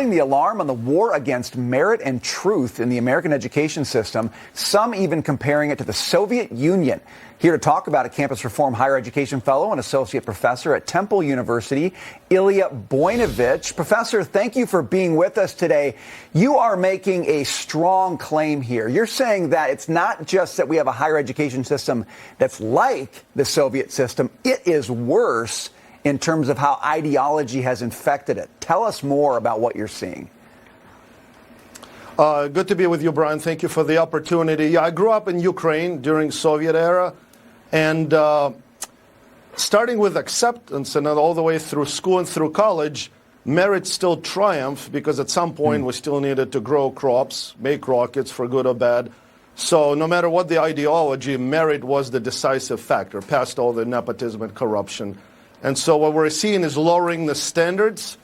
The alarm on the war against merit and truth in the American education system, some even comparing it to the Soviet Union. Here to talk about it, Campus Reform Higher Education Fellow and Associate Professor at Temple University, Ilya Buynevich. Professor, thank you for being with us today. You are making a strong claim here. You're saying that it's not just that we have a higher education system that's like the Soviet system, it is worse in terms of how ideology has infected it. Tell us more about what you're seeing. Good to be with you, Brian. Thank you for the opportunity. Yeah, I grew up in Ukraine during Soviet era, and starting with acceptance and all the way through school and through college, merit still triumphed because at some point we still needed to grow crops, make rockets for good or bad. So no matter what the ideology, merit was the decisive factor, past all the nepotism and corruption. And so what we're seeing is lowering the standards.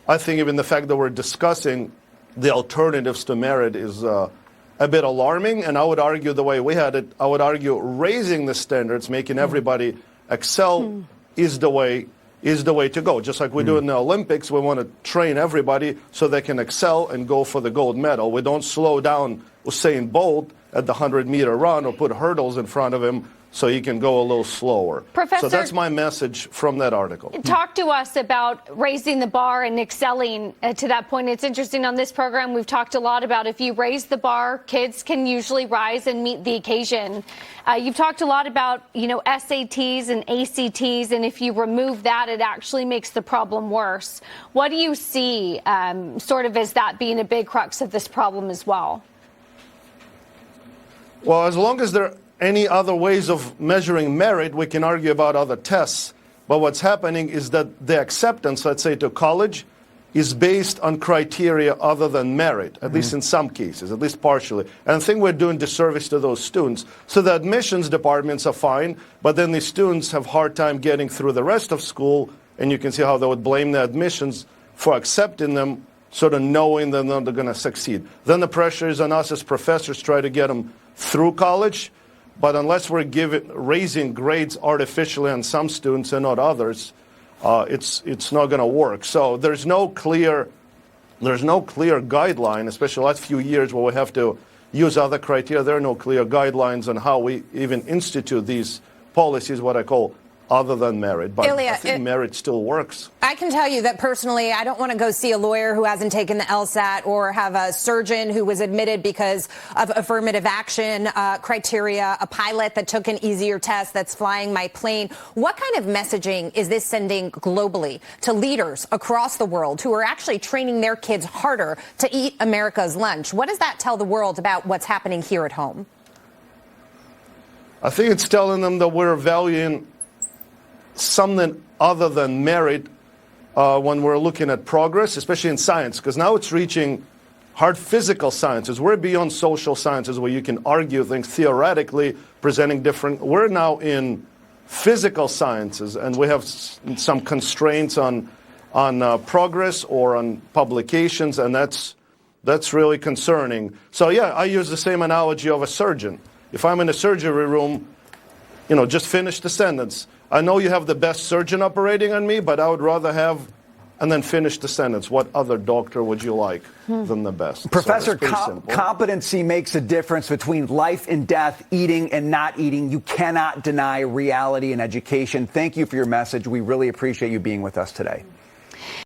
I think even the fact that we're discussing the alternatives to merit is a bit alarming. And I would argue the way we had it, I would argue raising the standards, making everybody excel is the way to go. Just like we do in the Olympics, we want to train everybody so they can excel and go for the gold medal. We don't slow down Usain Bolt at the 100-meter run or put hurdles in front of him so he can go a little slower. Professor, so that's my message from that article. Talk to us about raising the bar and excelling to that point. It's interesting on this program, we've talked a lot about if you raise the bar, kids can usually rise and meet the occasion. You've talked a lot about, SATs and ACTs, and if you remove that, it actually makes the problem worse. What do you see sort of as that being a big crux of this problem as well? Well, as long as there are any other ways of measuring merit, we can argue about other tests. But what's happening is that the acceptance, let's say, to college is based on criteria other than merit, at least in some cases, at least partially. And I think we're doing disservice to those students. So the admissions departments are fine, but then the students have a hard time getting through the rest of school, and you can see how they would blame the admissions for accepting them, sort of knowing that they're going to succeed. Then the pressure is on us as professors to try to get them through college. But unless we're raising grades artificially on some students and not others, it's not going to work. So there's no clear guideline, especially the last few years where we have to use other criteria. There are no clear guidelines on how we even institute these policies, what I call other than merit. But Ilya, I think merit still works. I can tell you that personally, I don't want to go see a lawyer who hasn't taken the LSAT or have a surgeon who was admitted because of affirmative action criteria, a pilot that took an easier test that's flying my plane. What kind of messaging is this sending globally to leaders across the world who are actually training their kids harder to eat America's lunch? What does that tell the world about what's happening here at home? I think it's telling them that we're valuing something other than merit when we're looking at progress, especially in science, because now it's reaching hard physical sciences. We're beyond social sciences where you can argue things theoretically, presenting different. We're now in physical sciences, and we have some constraints on progress or on publications, and that's really concerning. So yeah, I use the same analogy of a surgeon. If I'm in a surgery room, just finish the sentence. I know you have the best surgeon operating on me, but I would rather have, and then finish the sentence. What other doctor would you like than the best? Professor, competency makes a difference between life and death, eating and not eating. You cannot deny reality in education. Thank you for your message. We really appreciate you being with us today.